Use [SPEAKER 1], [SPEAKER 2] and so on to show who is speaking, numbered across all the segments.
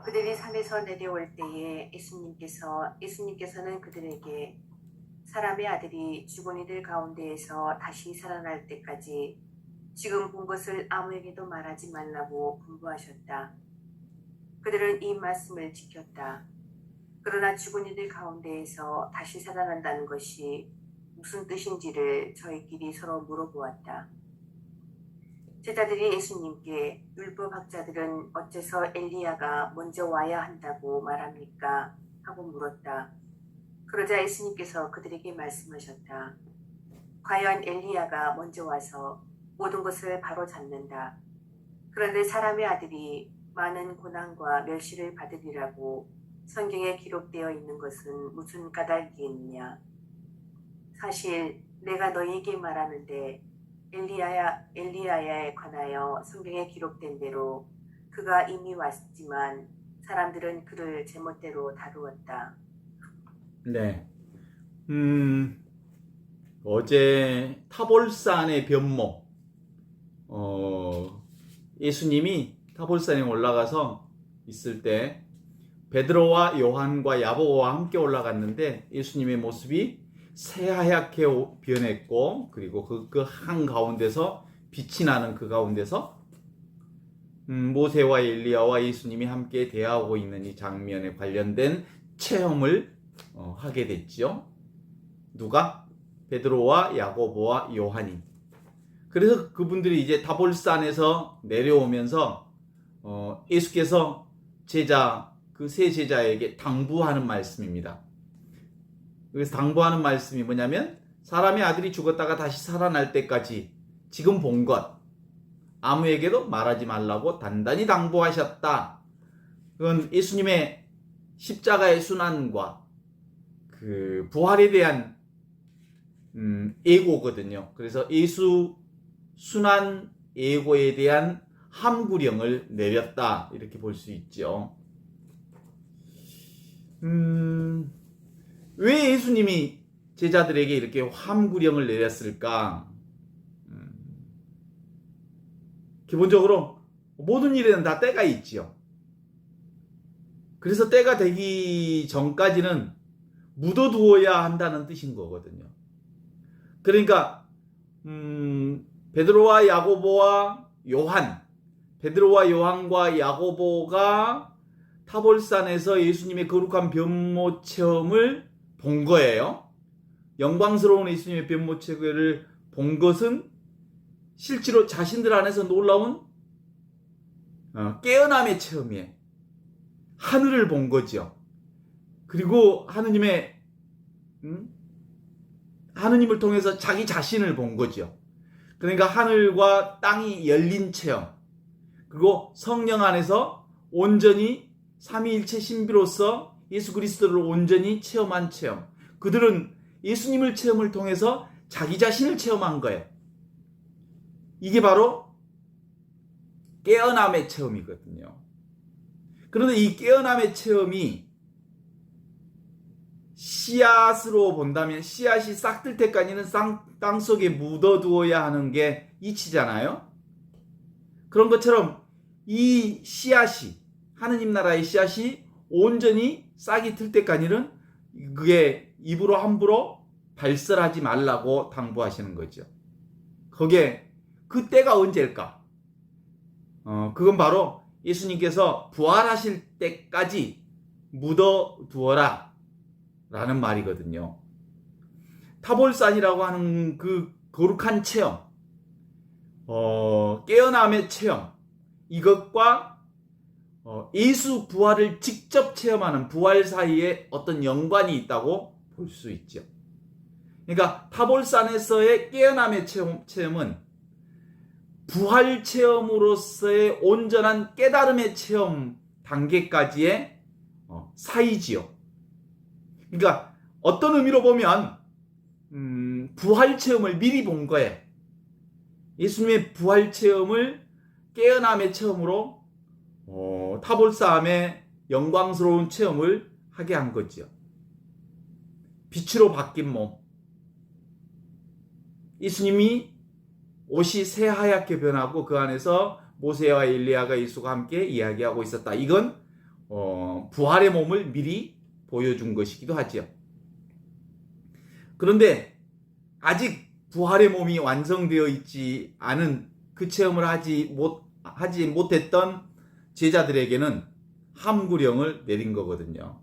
[SPEAKER 1] 그들이 산에서 내려올 때에 예수님께서는 그들에게 사람의 아들이 죽은 이들 가운데에서 다시 살아날 때까지 지금 본 것을 아무에게도 말하지 말라고 분부하셨다. 그들은 이 말씀을 지켰다. 그러나 죽은 이들 가운데에서 다시 살아난다는 것이 무슨 뜻인지를 저희끼리 서로 물어보았다. 제자들이 예수님께 율법학자들은 어째서 엘리야가 먼저 와야 한다고 말합니까? 하고 물었다. 그러자 예수님께서 그들에게 말씀하셨다. 과연 엘리야가 먼저 와서 모든 것을 바로잡는다. 그런데 사람의 아들이 많은 고난과 멸시를 받으리라고 성경에 기록되어 있는 것은 무슨 까닭이 있느냐? 사실 내가 너희에게 말하는데 엘리야에 관하여 성경에 기록된 대로 그가 이미 왔지만 사람들은 그를 제멋대로 다루었다.
[SPEAKER 2] 네. 어제 타볼산의 변모, 예수님이 타볼산에 올라가서 있을 때 베드로와 요한과 야고보와 함께 올라갔는데 예수님의 모습이 새하얗게 변했고, 그리고 그 한가운데서 빛이 나는 그 가운데서 모세와 엘리야와 예수님이 함께 대하고 있는 이 장면에 관련된 체험을 하게 됐죠. 누가? 베드로와 야고보와 요한이. 그래서 그분들이 이제 타볼산에서 내려오면서 예수께서 그 세 제자에게 당부하는 말씀입니다. 그래서 당부하는 말씀이 뭐냐면, 사람의 아들이 죽었다가 다시 살아날 때까지 지금 본 것 아무에게도 말하지 말라고 단단히 당부하셨다. 그건 예수님의 십자가의 순환과 그 부활에 대한 예고거든요. 그래서 예수 순환 예고에 대한 함구령을 내렸다, 이렇게 볼 수 있죠. 왜 예수님이 제자들에게 이렇게 함구령을 내렸을까? 기본적으로 모든 일에는 다 때가 있지요. 그래서 때가 되기 전까지는 묻어두어야 한다는 뜻인 거거든요. 그러니까 베드로와 요한과 야고보가 타볼산에서 예수님의 거룩한 변모 체험을 본 거예요. 영광스러운 예수님의 변모 체험을 본 것은 실제로 자신들 안에서 놀라운 깨어남의 체험이에요. 하늘을 본 거죠. 그리고 하느님을 통해서 자기 자신을 본 거죠. 그러니까 하늘과 땅이 열린 체험, 그리고 성령 안에서 온전히 삼위일체 신비로서 예수 그리스도를 온전히 체험한 체험. 그들은 예수님을 체험을 통해서 자기 자신을 체험한 거예요. 이게 바로 깨어남의 체험이거든요. 그런데 이 깨어남의 체험이 씨앗으로 본다면 씨앗이 싹들 때까지는 땅속에 묻어두어야 하는 게 이치잖아요. 그런 것처럼 이 씨앗이, 하느님 나라의 씨앗이 온전히 싹이 틀 때까지는 그게 입으로 함부로 발설하지 말라고 당부하시는 거죠. 거기에 그 때가 언제일까? 그건 바로 예수님께서 부활하실 때까지 묻어두어라 라는 말이거든요. 타볼산이라고 하는 그 거룩한 체험, 깨어남의 체험, 이것과 예수 부활을 직접 체험하는 부활 사이에 어떤 연관이 있다고 볼 수 있죠. 그러니까 타볼산에서의 깨어남의 체험은 부활 체험으로서의 온전한 깨달음의 체험 단계까지의 사이지요. 그러니까 어떤 의미로 보면 부활 체험을 미리 본 거예요. 예수님의 부활 체험을 깨어남의 체험으로 타볼산의 영광스러운 체험을 하게 한 거죠. 빛으로 바뀐 몸. 예수님이 옷이 새하얗게 변하고 그 안에서 모세와 엘리야가 예수가 함께 이야기하고 있었다. 이건 부활의 몸을 미리 보여준 것이기도 하지요. 그런데 아직 부활의 몸이 완성되어 있지 않은 그 체험을 하지 못했던 제자들에게는 함구령을 내린 거거든요.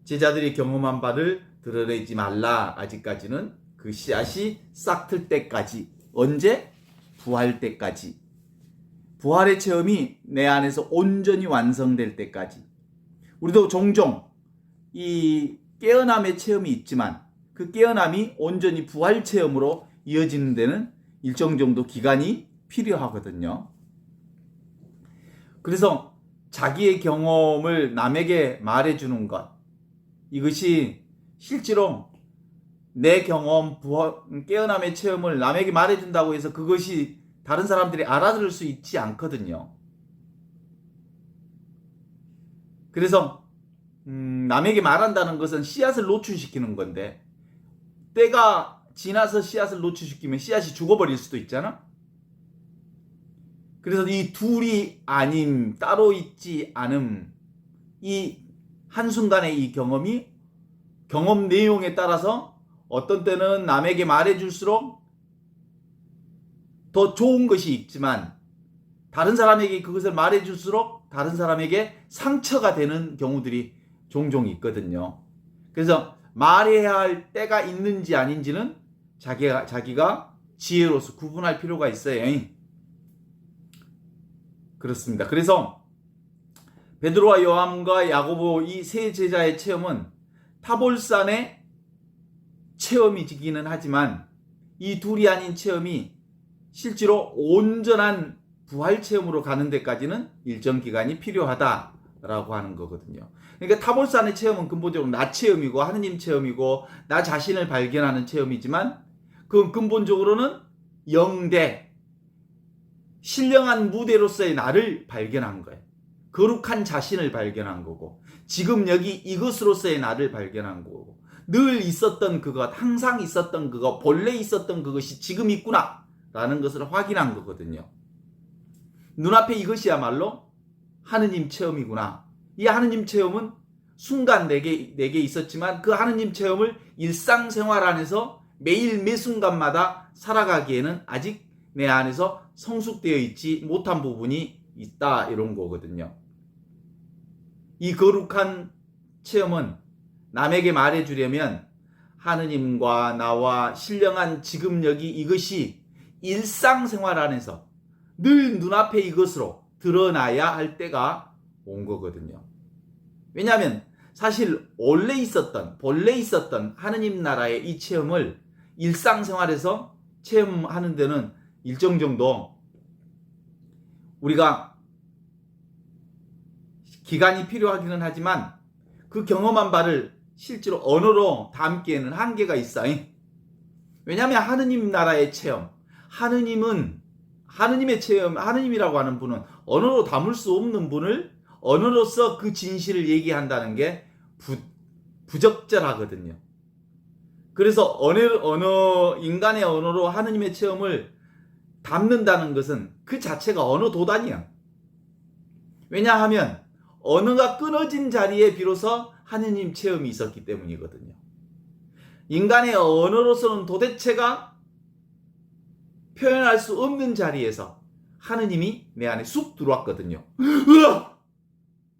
[SPEAKER 2] 제자들이 경험한 바를 드러내지 말라. 아직까지는 그 씨앗이 싹틀 때까지. 언제? 부활 때까지. 부활의 체험이 내 안에서 온전히 완성될 때까지. 우리도 종종 이 깨어남의 체험이 있지만 그 깨어남이 온전히 부활 체험으로 이어지는 데는 일정 정도 기간이 필요하거든요. 그래서 자기의 경험을 남에게 말해주는 것, 이것이 실제로 내 경험, 깨어남의 체험을 남에게 말해준다고 해서 그것이 다른 사람들이 알아들을 수 있지 않거든요. 그래서 남에게 말한다는 것은 씨앗을 노출시키는 건데, 때가 지나서 씨앗을 노출시키면 씨앗이 죽어버릴 수도 있잖아. 그래서 이 둘이 아님, 따로 있지 않음, 이 한순간의 이 경험이 경험 내용에 따라서 어떤 때는 남에게 말해줄수록 더 좋은 것이 있지만 다른 사람에게 그것을 말해줄수록 다른 사람에게 상처가 되는 경우들이 종종 있거든요. 그래서 말해야 할 때가 있는지 아닌지는 자기가 지혜로서 구분할 필요가 있어요. 그렇습니다. 그래서 베드로와 요한과 야고보 이 세 제자의 체험은 타볼산의 체험이지기는 하지만 이 둘이 아닌 체험이 실제로 온전한 부활 체험으로 가는 데까지는 일정 기간이 필요하다라고 하는 거거든요. 그러니까 타볼산의 체험은 근본적으로 나 체험이고 하느님 체험이고 나 자신을 발견하는 체험이지만 그 근본적으로는 영대, 신령한 무대로서의 나를 발견한 거예요. 거룩한 자신을 발견한 거고 지금 여기 이것으로서의 나를 발견한 거고 늘 있었던 그것, 항상 있었던 그것, 본래 있었던 그것이 지금 있구나 라는 것을 확인한 거거든요. 눈앞에 이것이야말로 하느님 체험이구나. 이 하느님 체험은 순간 내게 있었지만 그 하느님 체험을 일상생활 안에서 매일 매 순간마다 살아가기에는 아직 내 안에서 성숙되어 있지 못한 부분이 있다 이런 거거든요. 이 거룩한 체험은 남에게 말해주려면 하느님과 나와 신령한 지금 여기 이것이 일상생활 안에서 늘 눈앞에 이것으로 드러나야 할 때가 온 거거든요. 왜냐하면 사실 본래 있었던 하느님 나라의 이 체험을 일상생활에서 체험하는 데는 일정 정도 우리가 기간이 필요하기는 하지만 그 경험한 바를 실제로 언어로 담기에는 한계가 있어요. 왜냐하면 하느님 나라의 체험, 하느님의 체험, 하느님이라고 하는 분은 언어로 담을 수 없는 분을 언어로서 그 진실을 얘기한다는 게 부적절하거든요. 그래서 인간의 언어로 하느님의 체험을 담는다는 것은 그 자체가 언어 도단이야. 왜냐하면 언어가 끊어진 자리에 비로소 하느님 체험이 있었기 때문이거든요. 인간의 언어로서는 도대체가 표현할 수 없는 자리에서 하느님이 내 안에 쑥 들어왔거든요.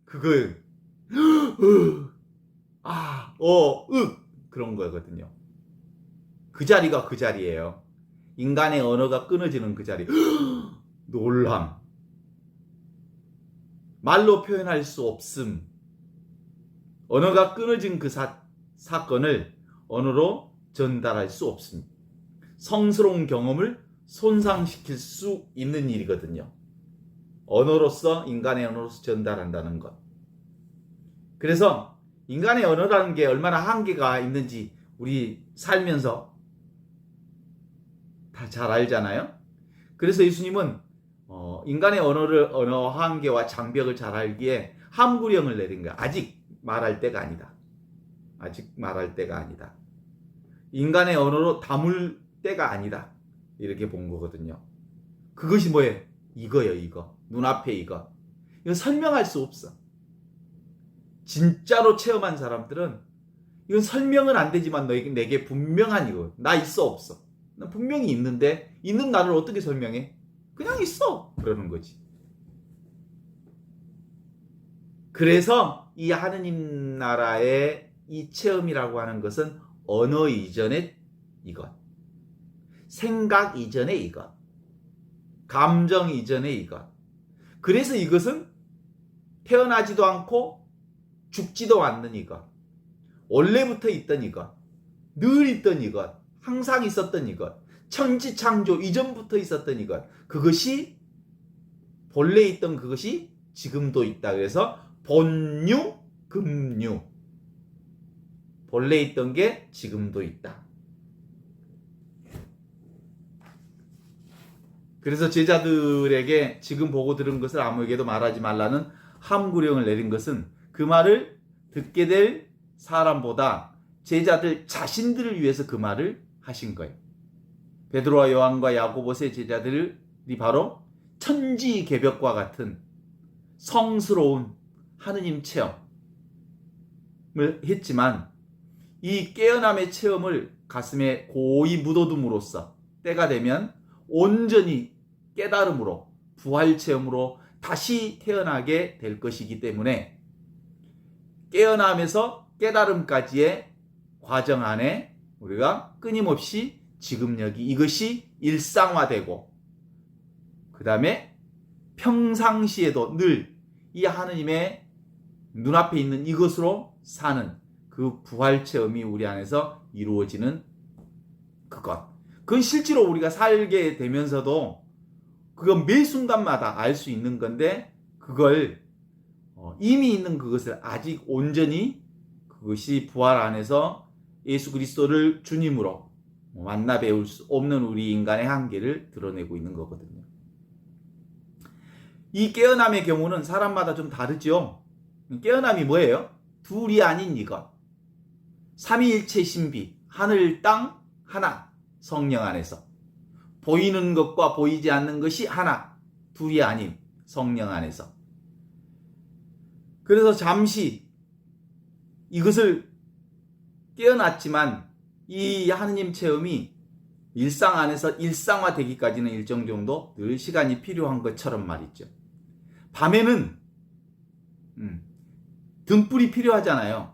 [SPEAKER 2] 그걸 그런 거거든요. 그 자리가 그 자리예요. 인간의 언어가 끊어지는 그 자리. 놀람. 말로 표현할 수 없음. 언어가 끊어진 그 사건을 언어로 전달할 수 없습니다. 성스러운 경험을 손상시킬 수 있는 일이거든요. 인간의 언어로서 전달한다는 것. 그래서 인간의 언어라는 게 얼마나 한계가 있는지 우리 살면서 다 잘 알잖아요. 그래서 예수님은 인간의 언어 한계와 장벽을 잘 알기에 함구령을 내린 거야. 아직 말할 때가 아니다. 아직 말할 때가 아니다. 인간의 언어로 담을 때가 아니다. 이렇게 본 거거든요. 그것이 뭐예요? 이거예요, 이거. 눈앞에 이거. 이건 설명할 수 없어. 진짜로 체험한 사람들은 이건 설명은 안 되지만 내게 분명한 이거. 나 있어 없어. 나 분명히 있는데 있는 나를 어떻게 설명해? 그냥 있어. 그러는 거지. 그래서 이 하느님 나라의 이 체험이라고 하는 것은 언어 이전의 이것, 생각 이전의 이것, 감정 이전의 이것. 그래서 이것은 태어나지도 않고 죽지도 않는 이것, 원래부터 있던 이것, 늘 있던 이것, 항상 있었던 이것, 천지창조 이전부터 있었던 이것, 그것이 본래 있던 그것이 지금도 있다. 그래서 본유, 금유. 본래 있던 게 지금도 있다. 그래서 제자들에게 지금 보고 들은 것을 아무에게도 말하지 말라는 함구령을 내린 것은 그 말을 듣게 될 사람보다 제자들 자신들을 위해서 그 말을 하신 거예요. 베드로와 요한과 야고보의 제자들이 바로 천지개벽과 같은 성스러운 하느님 체험을 했지만 이 깨어남의 체험을 가슴에 고이 묻어둠으로써 때가 되면 온전히 깨달음으로 부활 체험으로 다시 태어나게 될 것이기 때문에 깨어남에서 깨달음까지의 과정 안에 우리가 끊임없이 지금 여기 이것이 일상화되고 그 다음에 평상시에도 늘 이 하느님의 눈앞에 있는 이것으로 사는 그 부활 체험이 우리 안에서 이루어지는 그것. 그건 실제로 우리가 살게 되면서도 그건 매 순간마다 알 수 있는 건데 그걸 이미 있는 그것을 아직 온전히 그것이 부활 안에서 예수 그리스도를 주님으로 만나 배울 수 없는 우리 인간의 한계를 드러내고 있는 거거든요. 이 깨어남의 경우는 사람마다 좀 다르죠. 깨어남이 뭐예요? 둘이 아닌 이것. 삼위일체 신비, 하늘, 땅, 하나, 성령 안에서. 보이는 것과 보이지 않는 것이 하나, 둘이 아닌 성령 안에서. 그래서 잠시 이것을 깨어났지만 이 하느님 체험이 일상 안에서 일상화되기까지는 일정 정도 늘 시간이 필요한 것처럼 말이죠. 밤에는 등불이 필요하잖아요.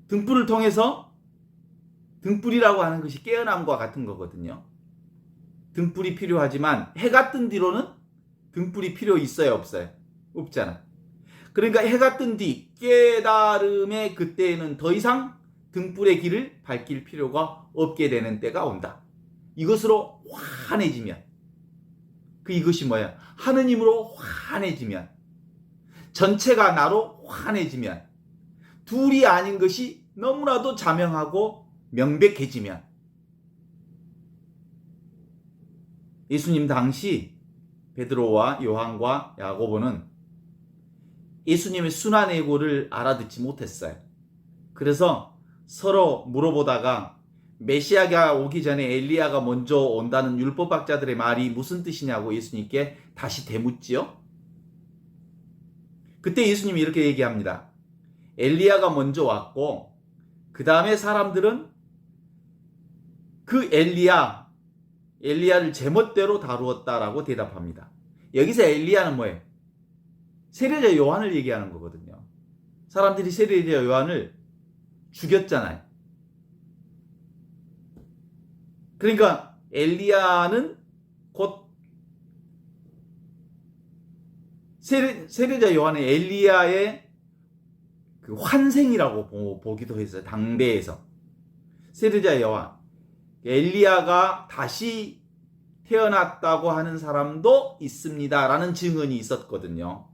[SPEAKER 2] 등불을 통해서 등불이라고 하는 것이 깨어남과 같은 거거든요. 등불이 필요하지만 해가 뜬 뒤로는 등불이 필요 있어요, 없어요? 없잖아. 그러니까 해가 뜬 뒤 깨달음의 그때에는 더 이상 등불의 길을 밝힐 필요가 없게 되는 때가 온다. 이것으로 환해지면 이것이 뭐야? 하느님으로 환해지면 전체가 나로 환해지면 둘이 아닌 것이 너무나도 자명하고 명백해지면 예수님 당시 베드로와 요한과 야고보는 예수님의 순환 예고를 알아듣지 못했어요. 그래서 서로 물어보다가 메시아가 오기 전에 엘리야가 먼저 온다는 율법학자들의 말이 무슨 뜻이냐고 예수님께 다시 되묻지요. 그때 예수님이 이렇게 얘기합니다. 엘리야가 먼저 왔고 그 다음에 사람들은 그 엘리야를 제멋대로 다루었다라고 대답합니다. 여기서 엘리야는 뭐예요? 세례자 요한을 얘기하는 거거든요. 사람들이 세례자 요한을 죽였잖아요. 그러니까 엘리야는 곧 세례자 요한은 엘리야의 그 환생이라고 보기도 했어요. 당대에서. 세례자 요한. 엘리야가 다시 태어났다고 하는 사람도 있습니다라는 증언이 있었거든요.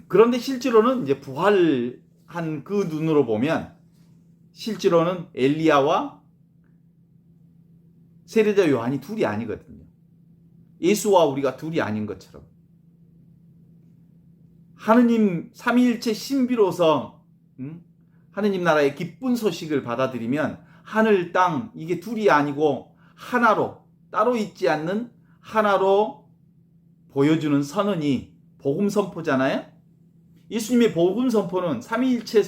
[SPEAKER 2] 그런데 실제로는 이제 부활한 그 눈으로 보면 실제로는 엘리야와 세례자 요한이 둘이 아니거든요. 예수와 우리가 둘이 아닌 것처럼. 하느님 삼위일체 신비로서 하느님 나라의 기쁜 소식을 받아들이면 하늘, 땅 이게 둘이 아니고 하나로 따로 있지 않는 하나로 보여주는 선언이 복음 선포잖아요. 예수님의 복음 선포는 삼위일체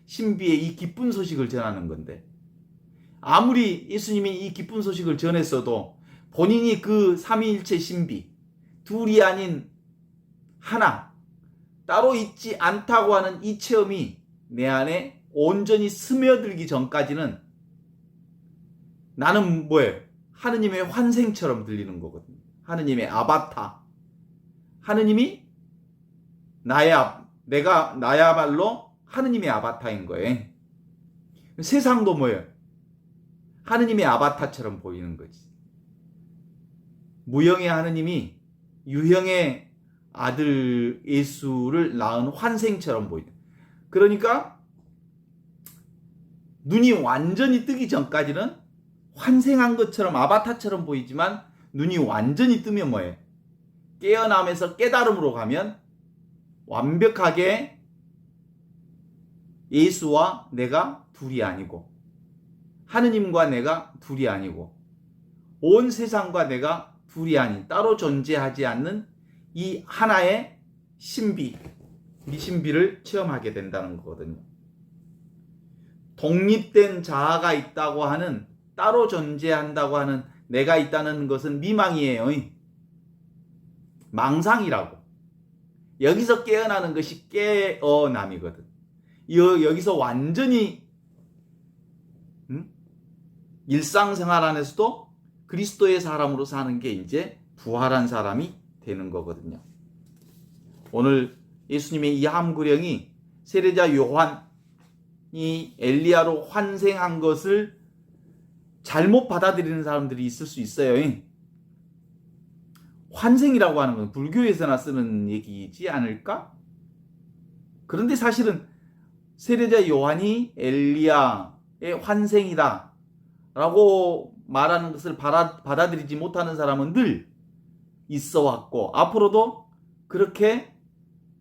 [SPEAKER 2] 신비의 이 기쁜 소식을 전하는 건데, 아무리 예수님이 이 기쁜 소식을 전했어도 본인이 그 삼위일체 신비, 둘이 아닌 하나, 따로 있지 않다고 하는 이 체험이 내 안에 온전히 스며들기 전까지는 나는 뭐예요? 하느님의 환생처럼 들리는 거거든요. 하느님의 아바타. 하느님이 나야말로 하느님의 아바타인 거예요. 세상도 뭐예요? 하느님의 아바타처럼 보이는 거지. 무형의 하느님이 유형의 아들 예수를 낳은 환생처럼 보이는. 그러니까 눈이 완전히 뜨기 전까지는 환생한 것처럼 아바타처럼 보이지만, 눈이 완전히 뜨면 뭐예요? 깨어남에서 깨달음으로 가면 완벽하게 예수와 내가 둘이 아니고, 하느님과 내가 둘이 아니고, 온 세상과 내가 둘이 아닌, 따로 존재하지 않는 이 하나의 신비, 이 신비를 체험하게 된다는 거거든요. 독립된 자아가 있다고 하는, 따로 존재한다고 하는 내가 있다는 것은 미망이에요. 망상이라고. 여기서 깨어나는 것이 깨어남이거든. 여기서 완전히 일상생활 안에서도 그리스도의 사람으로 사는 게 이제 부활한 사람이 되는 거거든요. 오늘 예수님의 이 함구령이 세례자 요한이 엘리야로 환생한 것을 잘못 받아들이는 사람들이 있을 수 있어요. 환생이라고 하는 건 불교에서나 쓰는 얘기이지 않을까? 그런데 사실은 세례자 요한이 엘리야의 환생이다 라고 말하는 것을 받아들이지 못하는 사람은 늘 있어 왔고, 앞으로도 그렇게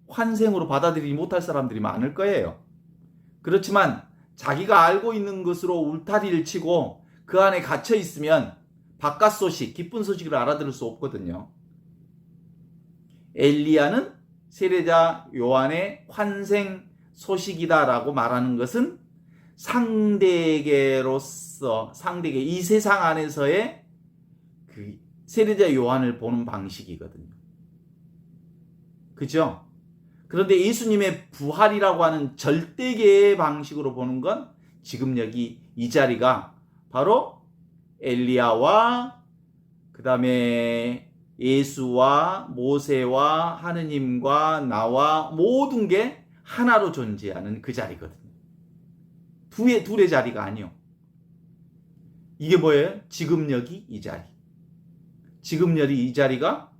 [SPEAKER 2] 환생으로 받아들이지 못할 사람들이 많을 거예요. 그렇지만 자기가 알고 있는 것으로 울타리를 치고 그 안에 갇혀 있으면 바깥 소식, 기쁜 소식을 알아들을 수 없거든요. 엘리야는 세례자 요한의 환생 소식이다라고 말하는 것은 상대계, 이 세상 안에서의 그 세례자 요한을 보는 방식이거든요. 그죠? 그런데 예수님의 부활이라고 하는 절대계의 방식으로 보는 건 지금 여기 이 자리가 바로 엘리야와 그 다음에 예수와 모세와 하느님과 나와 모든 게 하나로 존재하는 그 자리거든요. 둘의 자리가 아니요. 이게 뭐예요? 지금 여기 이 자리. 지금 여기 이 자리가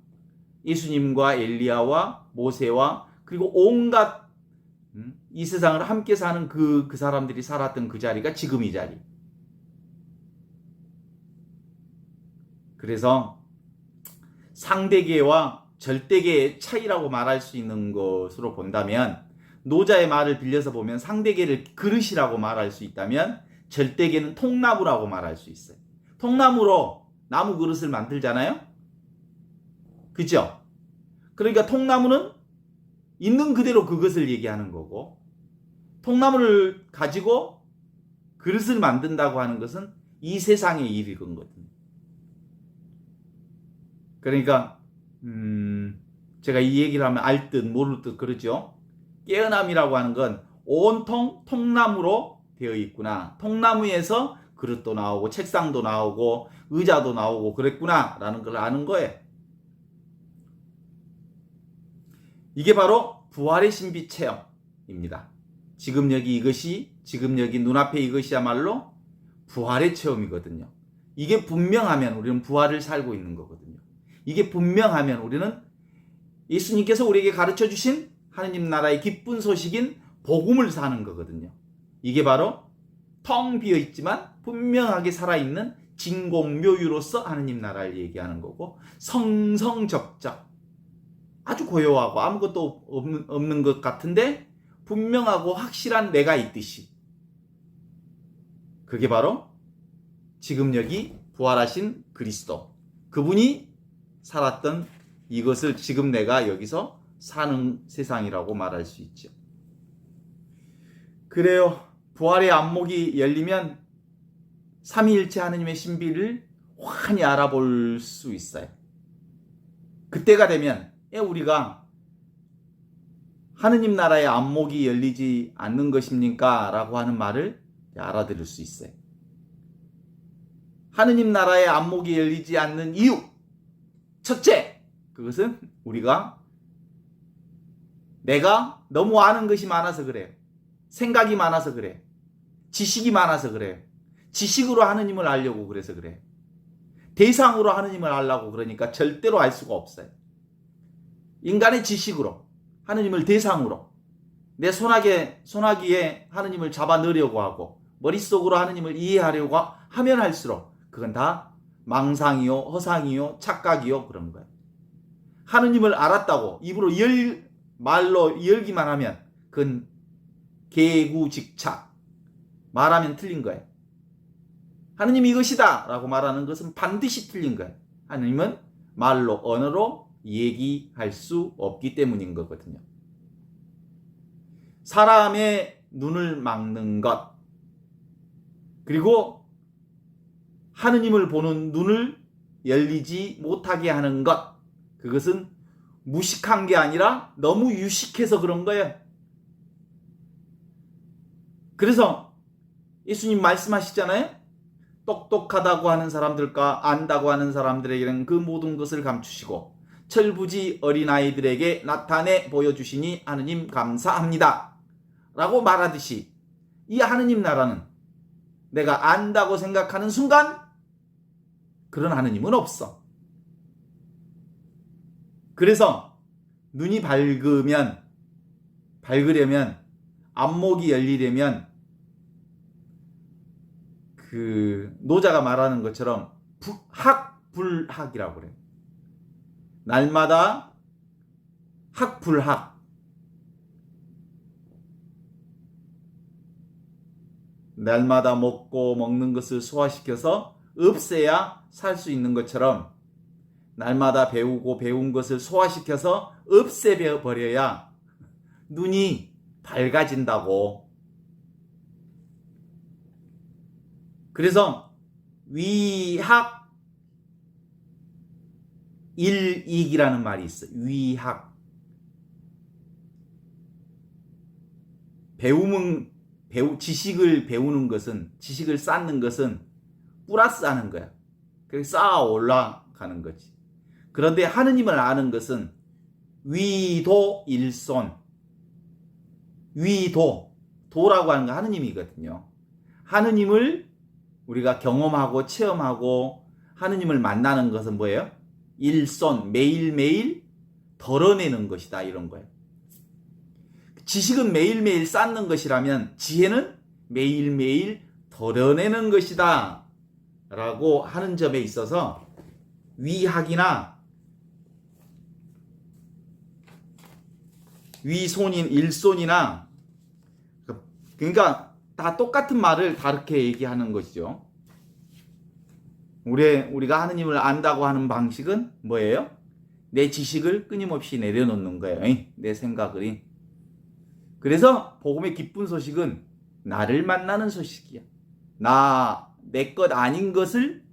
[SPEAKER 2] 예수님과 엘리야와 모세와 그리고 온갖 이 세상을 함께 사는 그 사람들이 살았던 그 자리가 지금 이 자리. 그래서 상대계와 절대계의 차이라고 말할 수 있는 것으로 본다면, 노자의 말을 빌려서 보면 상대계를 그릇이라고 말할 수 있다면 절대계는 통나무라고 말할 수 있어요. 통나무로 나무 그릇을 만들잖아요. 그죠? 그러니까 통나무는 있는 그대로 그것을 얘기하는 거고, 통나무를 가지고 그릇을 만든다고 하는 것은 이 세상의 일이거든요. 그러니까 제가 이 얘기를 하면 알 듯 모를 듯 그러죠. 깨어남이라고 하는 건 온통 통나무로 되어 있구나, 통나무에서 그릇도 나오고 책상도 나오고 의자도 나오고 그랬구나 라는 걸 아는 거예요. 이게 바로 부활의 신비 체험입니다. 지금 여기 눈앞에 이것이야말로 부활의 체험이거든요. 이게 분명하면 우리는 부활을 살고 있는 거거든요. 이게 분명하면 우리는 예수님께서 우리에게 가르쳐 주신 하느님 나라의 기쁜 소식인 복음을 사는 거거든요. 이게 바로 텅 비어 있지만 분명하게 살아있는 진공묘유로서 하느님 나라를 얘기하는 거고, 성성적적 아주 고요하고 아무것도 없는 것 같은데 분명하고 확실한 내가 있듯이, 그게 바로 지금 여기 부활하신 그리스도, 그분이 살았던 이것을 지금 내가 여기서 사는 세상이라고 말할 수 있죠. 그래요. 부활의 안목이 열리면 삼위일체 하느님의 신비를 환히 알아볼 수 있어요. 그때가 되면 우리가 하느님 나라의 안목이 열리지 않는 것입니까? 라고 하는 말을 알아들을 수 있어요. 하느님 나라의 안목이 열리지 않는 이유, 첫째, 그것은 내가 너무 아는 것이 많아서 그래요. 생각이 많아서 그래요. 지식이 많아서 그래요. 지식으로 하느님을 알려고 그래서 그래요. 대상으로 하느님을 알려고 그러니까 절대로 알 수가 없어요. 인간의 지식으로, 하느님을 대상으로, 내 소나기에 하느님을 잡아 넣으려고 하고 머릿속으로 하느님을 이해하려고 하면 할수록 그건 다 망상이요, 허상이요, 착각이요, 그런 거예요. 하느님을 알았다고 입으로 말로 열기만 하면 그건 개구직착, 말하면 틀린 거예요. 하느님이 이것이다 라고 말하는 것은 반드시 틀린 거예요. 하느님은 말로, 언어로 얘기할 수 없기 때문인 거거든요. 사람의 눈을 막는 것, 그리고 하느님을 보는 눈을 열리지 못하게 하는 것, 그것은 무식한 게 아니라 너무 유식해서 그런 거예요. 그래서 예수님 말씀하시잖아요. 똑똑하다고 하는 사람들과 안다고 하는 사람들에게는 그 모든 것을 감추시고 철부지 어린아이들에게 나타내 보여주시니 하느님 감사합니다 라고 말하듯이, 이 하느님 나라는 내가 안다고 생각하는 순간 그런 하느님은 없어. 그래서 눈이 밝으려면, 안목이 열리려면 그 노자가 말하는 것처럼 학불학이라고 그래요. 날마다 학불학, 날마다 먹는 것을 소화시켜서 없애야 살 수 있는 것처럼 날마다 배운 것을 소화시켜서 없애버려야 눈이 밝아진다고. 그래서 위학 일익이라는 말이 있어요. 위학. 지식을 배우는 것은, 지식을 쌓는 것은 플러스 하는 거야. 그래서 쌓아 올라가는 거지. 그런데 하느님을 아는 것은 위도일손. 도라고 하는 건 하느님이거든요. 하느님을 우리가 경험하고 체험하고 하느님을 만나는 것은 뭐예요? 일손, 매일매일 덜어내는 것이다, 이런 거예요. 지식은 매일매일 쌓는 것이라면 지혜는 매일매일 덜어내는 것이다 라고 하는 점에 있어서 위학이나 일손이나, 그러니까 다 똑같은 말을 다르게 얘기하는 것이죠. 우리가 하느님을 안다고 하는 방식은 뭐예요? 내 지식을 끊임없이 내려놓는 거예요. 내 생각을. 그래서 복음의 기쁜 소식은 나를 만나는 소식이야. 내 것 아닌 것을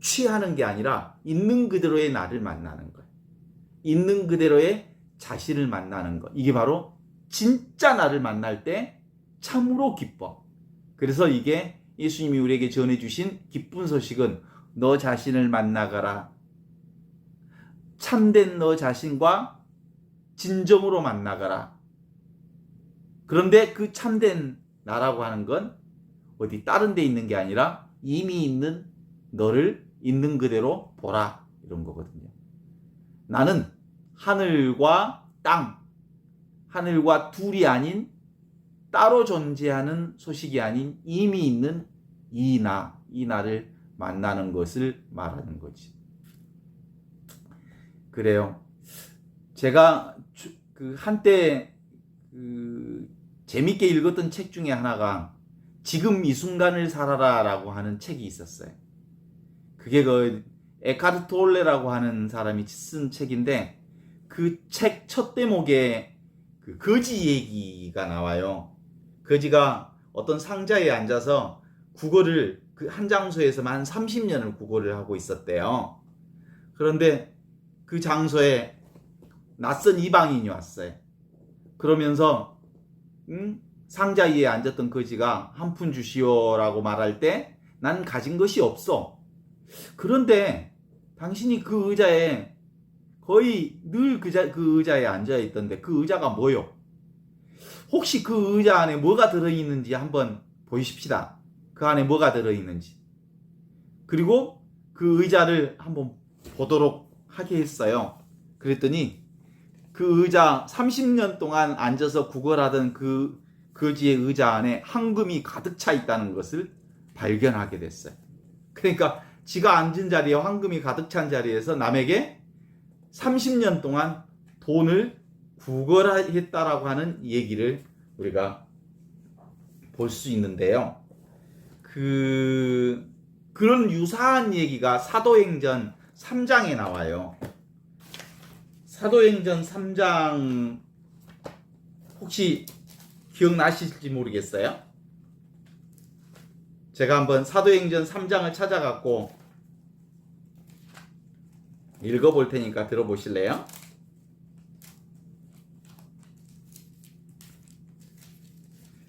[SPEAKER 2] 취하는 게 아니라 있는 그대로의 나를 만나는 거예요. 있는 그대로의 자신을 만나는 것. 이게 바로 진짜 나를 만날 때 참으로 기뻐. 그래서 이게 예수님이 우리에게 전해주신 기쁜 소식은 너 자신을 만나가라. 참된 너 자신과 진정으로 만나가라. 그런데 그 참된 나라고 하는 건 어디 다른 데 있는 게 아니라 이미 있는 너를 있는 그대로 보라, 이런 거거든요. 나는 하늘과 땅, 하늘과 둘이 아닌 따로 존재하는 소식이 아닌 이미 있는 이 나를 만나는 것을 말하는 거지. 그래요. 제가 한때 재밌게 읽었던 책 중에 하나가 지금 이 순간을 살아라 라고 하는 책이 있었어요. 그게 에카르트 톨레라고 하는 사람이 쓴 책인데 그 책 첫 대목에 그 거지 얘기가 나와요. 거지가 어떤 상자에 앉아서 국어를 그 한 장소에서만 30년을 국어를 하고 있었대요. 그런데 그 장소에 낯선 이방인이 왔어요. 그러면서 상자 위에 앉았던 거지가 한 푼 주시오라고 말할 때 난 가진 것이 없어. 그런데 당신이 그 의자에 거의 늘 그 의자에 앉아 있던데 그 의자가 뭐요? 혹시 그 의자 안에 뭐가 들어있는지 한번 보십시다. 그 안에 뭐가 들어있는지. 그리고 그 의자를 한번 보도록 하게 했어요. 그랬더니 그 의자 30년 동안 앉아서 구걸하던 그 거지의 의자 안에 황금이 가득 차 있다는 것을 발견하게 됐어요. 그러니까 지가 앉은 자리에 황금이 가득 찬 자리에서 남에게 30년 동안 돈을 구걸했다라고 하는 얘기를 우리가 볼 수 있는데요. 그런 유사한 얘기가 사도행전 3장에 나와요. 사도행전 3장 혹시 기억나실지 모르겠어요? 제가 한번 사도행전 3장을 찾아갖고 읽어볼 테니까 들어보실래요?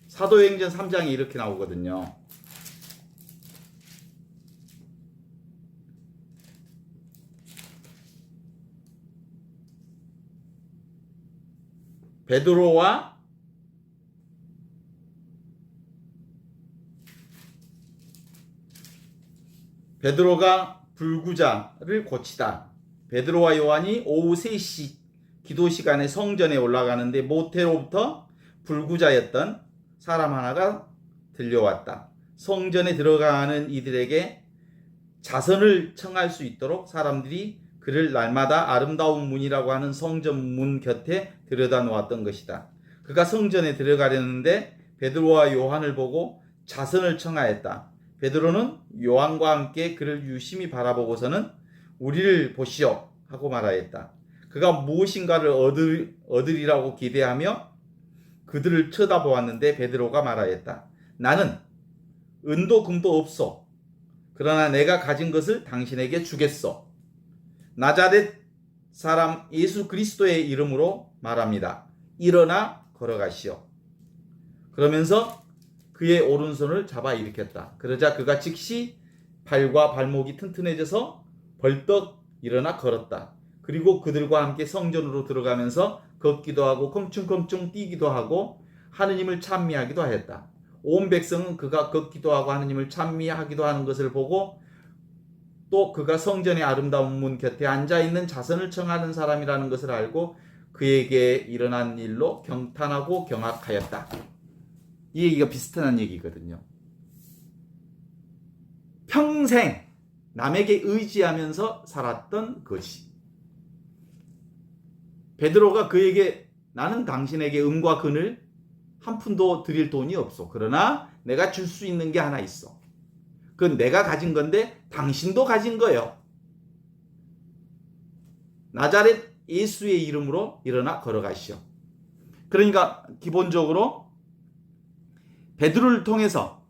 [SPEAKER 2] 사도행전 3장이 이렇게 나오거든요. 베드로가 불구자를 고치다. 베드로와 요한이 오후 3시 기도 시간에 성전에 올라가는데 모태로부터 불구자였던 사람 하나가 들려왔다. 성전에 들어가는 이들에게 자선을 청할 수 있도록 사람들이 그를 날마다 아름다운 문이라고 하는 성전 문 곁에 들여다 놓았던 것이다. 그가 성전에 들어가려는데 베드로와 요한을 보고 자선을 청하였다. 베드로는 요한과 함께 그를 유심히 바라보고서는 우리를 보시오 하고 말하였다. 그가 무엇인가를 얻으리라고 기대하며 그들을 쳐다보았는데 베드로가 말하였다. 나는 은도 금도 없소. 그러나 내가 가진 것을 당신에게 주겠소. 나자렛 사람 예수 그리스도의 이름으로 말합니다. 일어나 걸어가시오. 그러면서 그의 오른손을 잡아 일으켰다. 그러자 그가 즉시 발과 발목이 튼튼해져서 벌떡 일어나 걸었다. 그리고 그들과 함께 성전으로 들어가면서 걷기도 하고 껑충껑충 뛰기도 하고 하느님을 찬미하기도 하였다. 온 백성은 그가 걷기도 하고 하느님을 찬미하기도 하는 것을 보고 또 그가 성전의 아름다운 문 곁에 앉아있는 자선을 청하는 사람이라는 것을 알고 그에게 일어난 일로 경탄하고 경악하였다. 이 얘기가 비슷한 얘기거든요. 평생 남에게 의지하면서 살았던 것이. 베드로가 그에게 나는 당신에게 은과 금을 한 푼도 드릴 돈이 없어. 그러나 내가 줄 수 있는 게 하나 있어. 그건 내가 가진 건데 당신도 가진 거예요. 나자렛 예수의 이름으로 일어나 걸어가시오. 그러니까 기본적으로 베드로를 통해서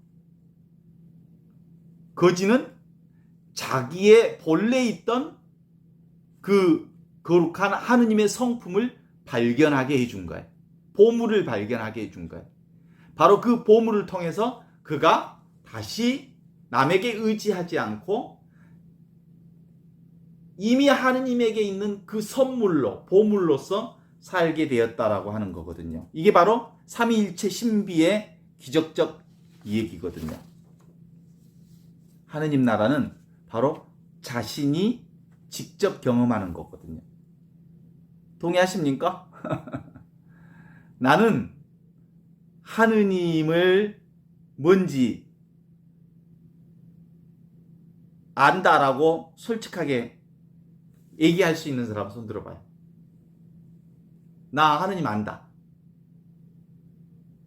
[SPEAKER 2] 거지는 자기의 본래 있던 그 거룩한 하느님의 성품을 발견하게 해준 거예요. 보물을 발견하게 해준 거예요. 바로 그 보물을 통해서 그가 다시 남에게 의지하지 않고 이미 하느님에게 있는 그 선물로, 보물로서 살게 되었다라고 하는 거거든요. 이게 바로 삼위일체 신비의 기적적 얘기거든요. 하느님 나라는 바로 자신이 직접 경험하는 거거든요. 동의하십니까? 나는 하느님을 뭔지 안다라고 솔직하게 얘기할 수 있는 사람 손 들어봐요. 나 하느님 안다.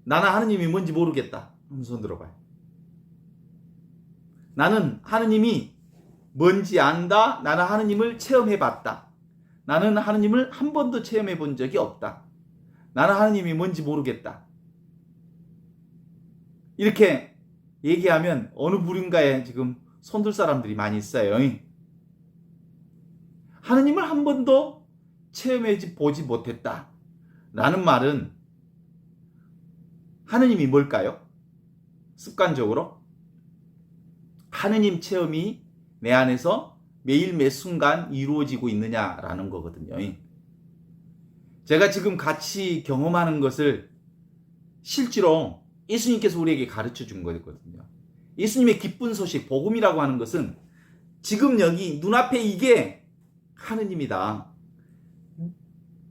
[SPEAKER 2] 나는 하느님이 뭔지 모르겠다. 손 들어봐요. 나는 하느님이 뭔지 안다. 나는 하느님을 체험해 봤다. 나는 하느님을 한 번도 체험해 본 적이 없다. 나는 하느님이 뭔지 모르겠다. 이렇게 얘기하면 어느 부류인가에 지금 손들 사람들이 많이 있어요. 하느님을 한 번도 체험해 보지 못했다. 라는 말은 하느님이 뭘까요? 습관적으로 하느님 체험이 내 안에서 매일 매 순간 이루어지고 있느냐라는 거거든요. 제가 지금 같이 경험하는 것을 실제로 예수님께서 우리에게 가르쳐 준 거거든요. 예수님의 기쁜 소식, 복음이라고 하는 것은 지금 여기 눈앞에 이게 하느님이다.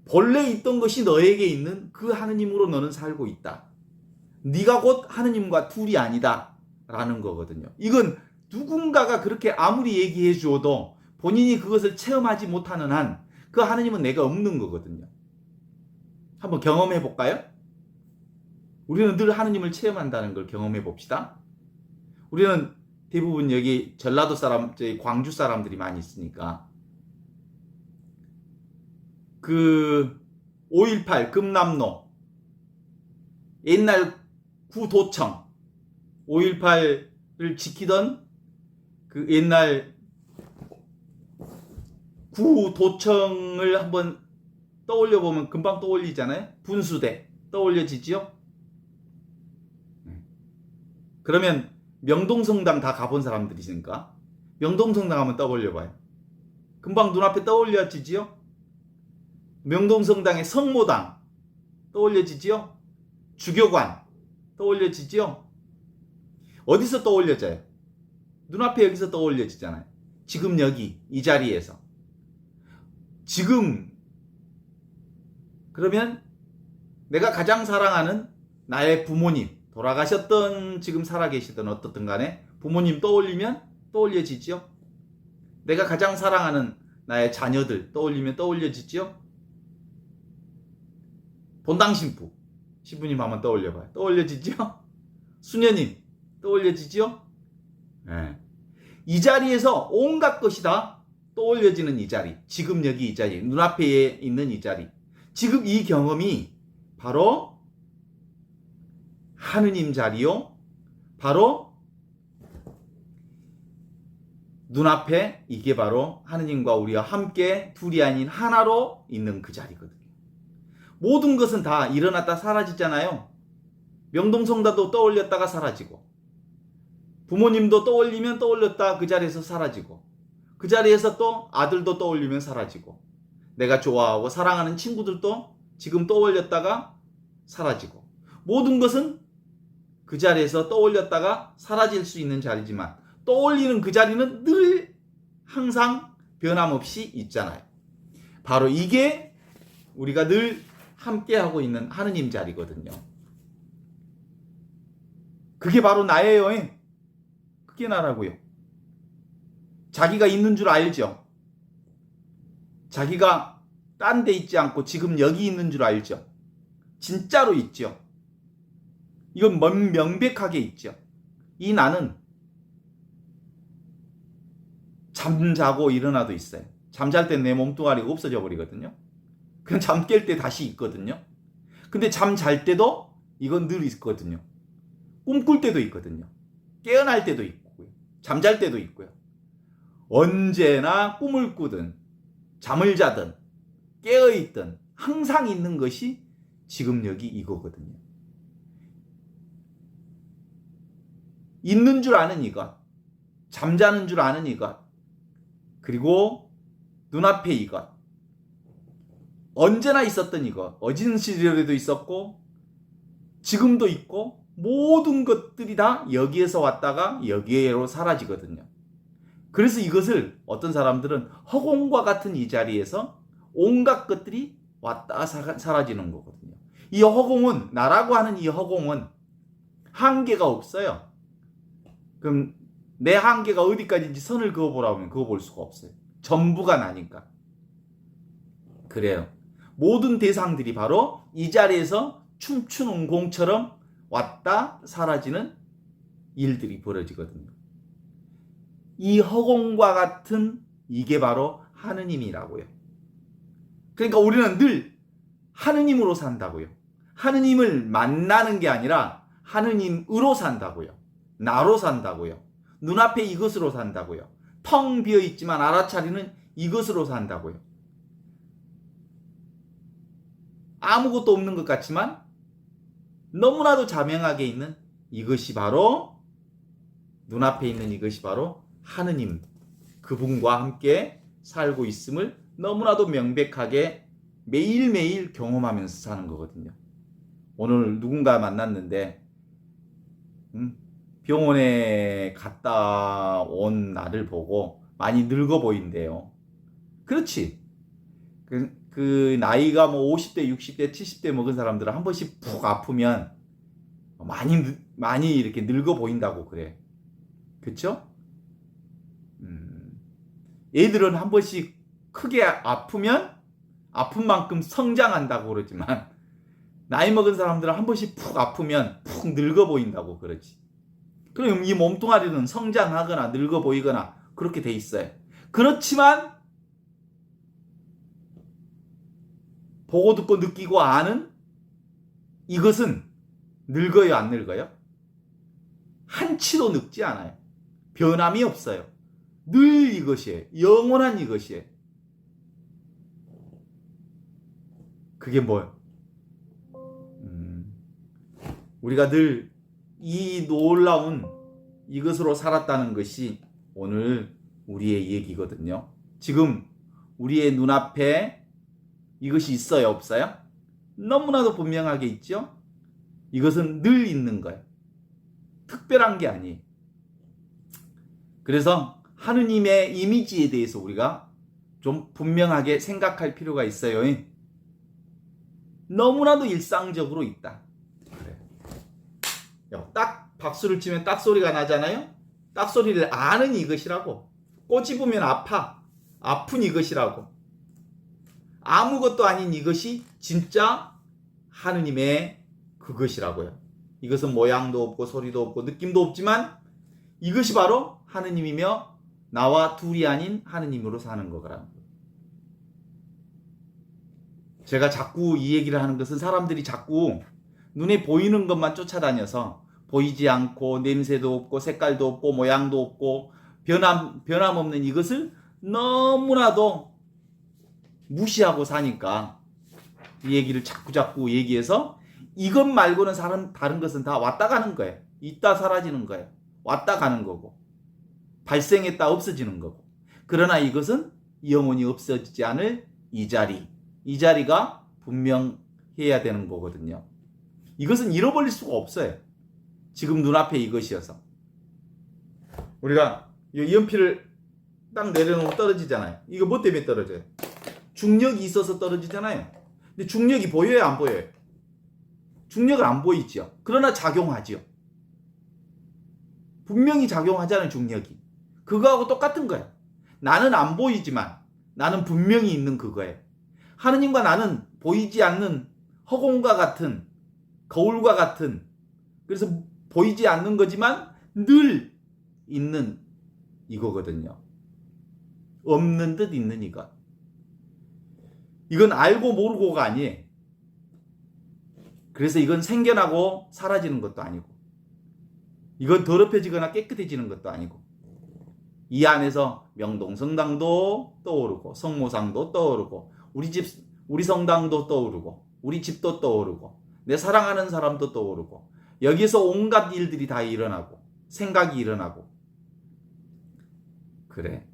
[SPEAKER 2] 본래 있던 것이 너에게 있는 그 하느님으로 너는 살고 있다. 네가 곧 하느님과 둘이 아니다. 라는 거거든요. 이건 누군가가 그렇게 아무리 얘기해 줘도 본인이 그것을 체험하지 못하는 한 그 하느님은 내가 없는 거거든요. 한번 경험해 볼까요? 우리는 늘 하느님을 체험한다는 걸 경험해 봅시다. 우리는 대부분 여기 전라도 사람, 광주 사람들이 많이 있으니까 그 5.18 금남로 옛날 구도청 5.18을 지키던 그 옛날 구도청을 한번 떠올려 보면 금방 떠올리잖아요. 분수대 떠올려지지요? 그러면 명동성당 다 가본 사람들이시니까 명동성당 한번 떠올려 봐요. 금방 눈앞에 떠올려지지요? 명동성당의 성모당 떠올려지지요? 주교관 떠올려지지요? 어디서 떠올려져요? 눈앞에 여기서 떠올려지잖아요. 지금 여기 이 자리에서 지금 그러면 내가 가장 사랑하는 나의 부모님 돌아가셨던 지금 살아계시던 어떻든 간에 부모님 떠올리면 떠올려지지요? 내가 가장 사랑하는 나의 자녀들 떠올리면 떠올려지지요? 본당 신부 신부님 한번 떠올려봐요. 떠올려지지요? 수녀님 떠올려지지요? 네. 이 자리에서 온갖 것이 다 떠올려지는 이 자리, 지금 여기 이 자리, 눈앞에 있는 이 자리, 지금 이 경험이 바로 하느님 자리요, 바로 눈앞에 이게 바로 하느님과 우리와 함께 둘이 아닌 하나로 있는 그 자리거든요. 모든 것은 다 일어났다 사라지잖아요. 명동성당도 떠올렸다가 사라지고 부모님도 떠올리면 떠올렸다 그 자리에서 사라지고 그 자리에서 또 아들도 떠올리면 사라지고 내가 좋아하고 사랑하는 친구들도 지금 떠올렸다가 사라지고 모든 것은 그 자리에서 떠올렸다가 사라질 수 있는 자리지만 떠올리는 그 자리는 늘 항상 변함없이 있잖아요. 바로 이게 우리가 늘 함께하고 있는 하느님 자리거든요. 그게 바로 나예요. 그게 나라고요. 자기가 있는 줄 알죠. 자기가 딴 데 있지 않고 지금 여기 있는 줄 알죠. 진짜로 있죠. 이건 명백하게 있죠. 이 나는 잠자고 일어나도 있어요. 잠잘 때 내 몸뚱아리가 없어져 버리거든요. 그냥 잠 깰 때 다시 있거든요. 근데 잠 잘 때도 이건 늘 있거든요. 꿈꿀 때도 있거든요. 깨어날 때도 있고요. 잠잘 때도 있고요. 언제나 꿈을 꾸든 잠을 자든 깨어있든 항상 있는 것이 지금 여기 이거거든요. 있는 줄 아는 이것, 잠자는 줄 아는 이것, 그리고 눈앞에 이것, 언제나 있었던 이것, 어진 시절에도 있었고 지금도 있고 모든 것들이 다 여기에서 왔다가 여기로 사라지거든요. 그래서 이것을 어떤 사람들은 허공과 같은 이 자리에서 온갖 것들이 왔다 사라지는 거거든요. 이 허공은, 나라고 하는 이 허공은 한계가 없어요. 그럼 내 한계가 어디까지인지 선을 그어보라고 하면 그어볼 수가 없어요. 전부가 나니까. 그래요. 모든 대상들이 바로 이 자리에서 춤추는 공처럼 왔다 사라지는 일들이 벌어지거든요. 이 허공과 같은 이게 바로 하느님이라고요. 그러니까 우리는 늘 하느님으로 산다고요. 하느님을 만나는 게 아니라 하느님으로 산다고요. 나로 산다고요. 눈앞에 이것으로 산다고요. 텅 비어 있지만 알아차리는 이것으로 산다고요. 아무것도 없는 것 같지만 너무나도 자명하게 있는 이것이 바로, 눈앞에 있는 이것이 바로 하느님, 그분과 함께 살고 있음을 너무나도 명백하게 매일매일 경험하면서 사는 거거든요. 오늘 누군가 만났는데 병원에 갔다 온 나를 보고 많이 늙어 보인대요. 그렇지. 그 나이가 뭐 50대, 60대, 70대 먹은 사람들은 한 번씩 푹 아프면 많이 이렇게 늙어 보인다고 그래. 그쵸? 애들은 한 번씩 크게 아프면 아픈 만큼 성장한다고 그러지만 나이 먹은 사람들은 한 번씩 푹 아프면 푹 늙어 보인다고 그러지. 그럼 이 몸뚱아리는 성장하거나 늙어 보이거나 그렇게 돼 있어요. 그렇지만 보고 듣고 느끼고 아는 이것은 늙어요, 안 늙어요? 한치도 늙지 않아요. 변함이 없어요. 늘 이것이에요. 영원한 이것이에요. 그게 뭐예요? 우리가 늘 이 놀라운 이것으로 살았다는 것이 오늘 우리의 얘기거든요. 지금 우리의 눈앞에 이것이 있어요, 없어요? 너무나도 분명하게 있죠? 이것은 늘 있는 거예요. 특별한 게 아니에요. 그래서 하느님의 이미지에 대해서 우리가 좀 분명하게 생각할 필요가 있어요. 너무나도 일상적으로 있다. 그래. 딱 박수를 치면 딱 소리가 나잖아요. 딱 소리를 아는 이것이라고. 꼬집으면 아픈 이것이라고. 아무것도 아닌 이것이 진짜 하느님의 그것이라고요. 이것은 모양도 없고 소리도 없고 느낌도 없지만 이것이 바로 하느님이며 나와 둘이 아닌 하느님으로 사는 거라는 거예요. 제가 자꾸 이 얘기를 하는 것은 사람들이 자꾸 눈에 보이는 것만 쫓아다녀서 보이지 않고 냄새도 없고 색깔도 없고 모양도 없고 변함 없는 이것을 너무나도 무시하고 사니까 이 얘기를 자꾸 얘기해서 이것 말고는 다른 것은 다 왔다 가는 거예요. 있다 사라지는 거예요. 왔다 가는 거고 발생했다 없어지는 거고. 그러나 이것은 영원히 없어지지 않을 이 자리가 분명해야 되는 거거든요. 이것은 잃어버릴 수가 없어요. 지금 눈앞에 이것이어서. 우리가 이 연필을 딱 내려놓으면 떨어지잖아요. 이거 뭐 때문에 떨어져요? 중력이 있어서 떨어지잖아요. 근데 중력이 보여요, 안 보여요? 중력은 안 보이죠. 그러나 작용하죠. 분명히 작용하잖아요, 중력이. 그거하고 똑같은 거예요. 나는 안 보이지만 나는 분명히 있는 그거예요. 하느님과 나는 보이지 않는 허공과 같은, 거울과 같은, 그래서 보이지 않는 거지만 늘 있는 이거거든요. 없는 듯 있는 이것. 이건 알고 모르고가 아니에요. 그래서 이건 생겨나고 사라지는 것도 아니고, 이건 더럽혀지거나 깨끗해지는 것도 아니고, 이 안에서 명동성당도 떠오르고 성모상도 떠오르고 우리 성당도 떠오르고 우리 집도 떠오르고 내 사랑하는 사람도 떠오르고 여기서 온갖 일들이 다 일어나고 생각이 일어나고. 그래,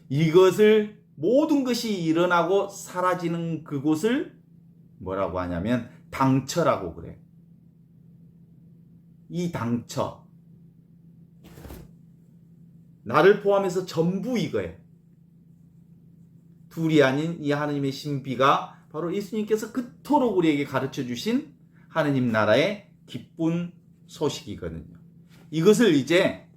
[SPEAKER 2] 이것을 모든 것이 일어나고 사라지는 그곳을 뭐라고 하냐면 당처라고 그래. 이 당처, 나를 포함해서 전부 이거예요. 둘이 아닌 이 하느님의 신비가 바로 예수님께서 그토록 우리에게 가르쳐 주신 하느님 나라의 기쁜 소식이거든요. 이것을 이제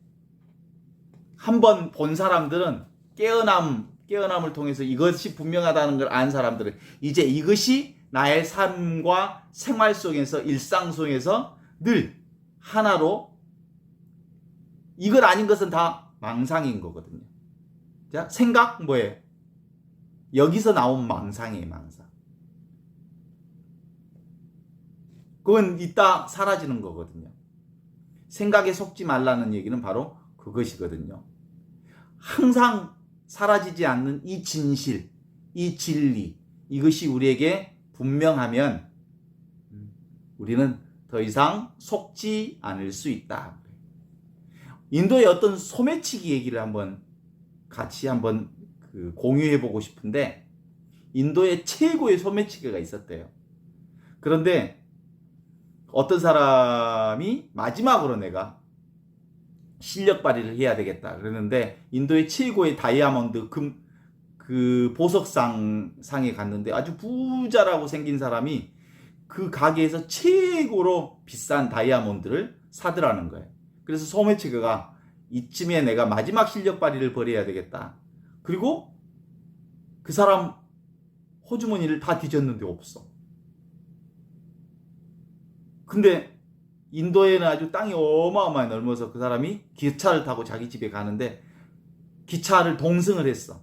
[SPEAKER 2] 한번 본 사람들은 깨어남을 통해서 이것이 분명하다는 걸 안 사람들은 이제 이것이 나의 삶과 생활 속에서, 일상 속에서 늘 하나로, 이걸 아닌 것은 다 망상인 거거든요. 자, 생각 뭐예요? 여기서 나온 망상이에요, 망상. 그건 이따 사라지는 거거든요. 생각에 속지 말라는 얘기는 바로 그것이거든요. 항상 사라지지 않는 이 진실, 이 진리, 이것이 우리에게 분명하면 우리는 더 이상 속지 않을 수 있다. 인도의 어떤 소매치기 얘기를 같이 공유해 보고 싶은데, 인도의 최고의 소매치기가 있었대요. 그런데 어떤 사람이 마지막으로 내가 실력 발휘를 해야 되겠다 그러는데, 인도의 최고의 다이아몬드 보석상에 갔는데 아주 부자라고 생긴 사람이 그 가게에서 최고로 비싼 다이아몬드를 사더라는 거예요. 그래서 소매치기가 이쯤에 내가 마지막 실력 발휘를 벌여야 되겠다. 그리고 그 사람 호주머니를 다 뒤졌는데 없어. 근데 인도에는 아주 땅이 어마어마하게 넓어서 그 사람이 기차를 타고 자기 집에 가는데 기차를 동승을 했어.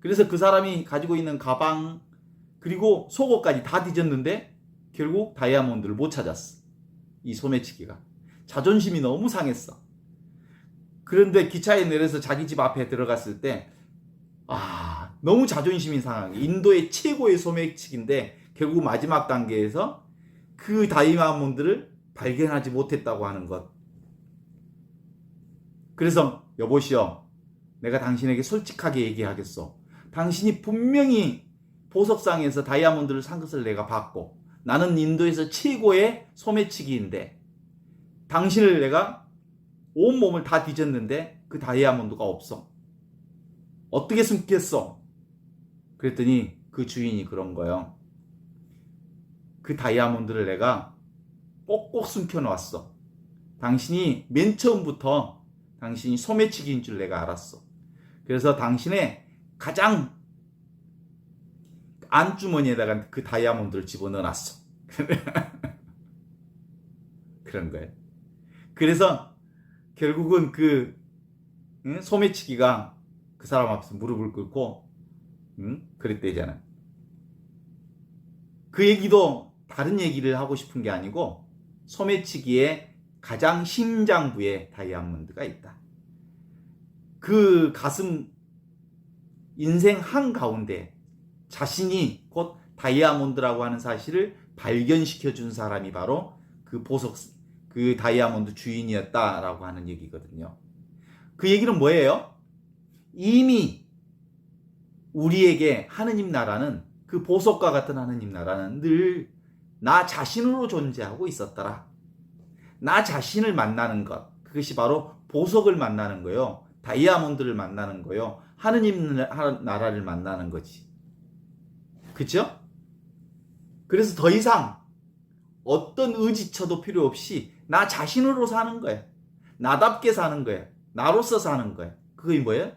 [SPEAKER 2] 그래서 그 사람이 가지고 있는 가방 그리고 속옷까지 다 뒤졌는데 결국 다이아몬드를 못 찾았어. 이 소매치기가. 자존심이 너무 상했어. 그런데 기차에 내려서 자기 집 앞에 들어갔을 때 너무 자존심이 상하게 인도의 최고의 소매치기인데 결국 마지막 단계에서 그 다이아몬드를 발견하지 못했다고 하는 것. 그래서 여보시오, 내가 당신에게 솔직하게 얘기하겠소. 당신이 분명히 보석상에서 다이아몬드를 산 것을 내가 봤고 나는 인도에서 최고의 소매치기인데 당신을 내가 온몸을 다 뒤졌는데 그 다이아몬드가 없어. 어떻게 숨겼어? 그랬더니 그 주인이 그런 거예요. 그 다이아몬드를 내가 꼭꼭 숨겨놨어. 당신이 맨 처음부터 당신이 소매치기인 줄 내가 알았어. 그래서 당신의 가장 안주머니에다가 그 다이아몬드를 집어넣어놨어. 그런 거예요. 그래서 결국은 그 소매치기가 그 사람 앞에서 무릎을 꿇고 그랬대잖아. 그 얘기도 다른 얘기를 하고 싶은 게 아니고 소매치기의 가장 심장부에 다이아몬드가 있다. 그 가슴 인생 한가운데 자신이 곧 다이아몬드라고 하는 사실을 발견시켜 준 사람이 바로 그 다이아몬드 주인이었다라고 하는 얘기거든요. 그 얘기는 뭐예요? 이미 우리에게 하느님 나라는, 그 보석과 같은 하느님 나라는 늘 나 자신으로 존재하고 있었더라. 나 자신을 만나는 것, 그것이 바로 보석을 만나는 거요, 다이아몬드를 만나는 거요, 하느님 나라를 만나는 거지. 그쵸? 그래서 더 이상 어떤 의지처도 필요 없이 나 자신으로 사는 거야. 나답게 사는 거야. 나로서 사는 거야. 그게 뭐예요?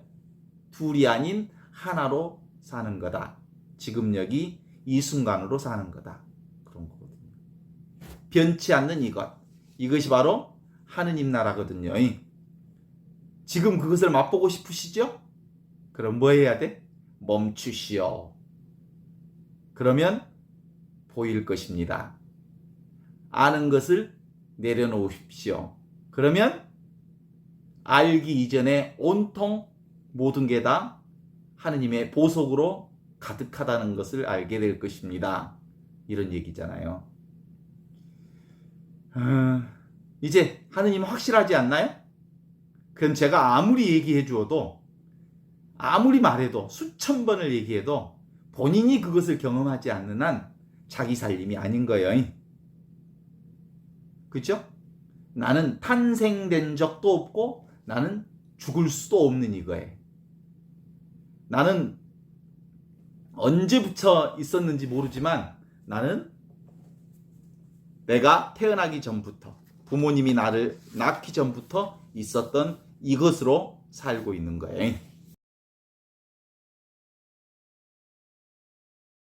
[SPEAKER 2] 둘이 아닌 하나로 사는 거다. 지금 여기 이 순간으로 사는 거다. 그런 거거든요. 변치 않는 이것이 바로 하느님 나라거든요. 지금 그것을 맛보고 싶으시죠? 그럼 뭐 해야 돼? 멈추시오. 그러면 보일 것입니다. 아는 것을 내려놓으십시오. 그러면 알기 이전에 온통 모든 게 다 하느님의 보석으로 가득하다는 것을 알게 될 것입니다. 이런 얘기잖아요. 이제 하느님 확실하지 않나요? 그럼 제가 아무리 얘기해 주어도, 아무리 말해도, 수천 번을 얘기해도 본인이 그것을 경험하지 않는 한 자기 살림이 아닌 거예요. 그렇죠? 나는 탄생된 적도 없고 나는 죽을 수도 없는 이거예요. 나는 언제부터 있었는지 모르지만 나는 내가 태어나기 전부터, 부모님이 나를 낳기 전부터 있었던 이것으로 살고 있는 거예요.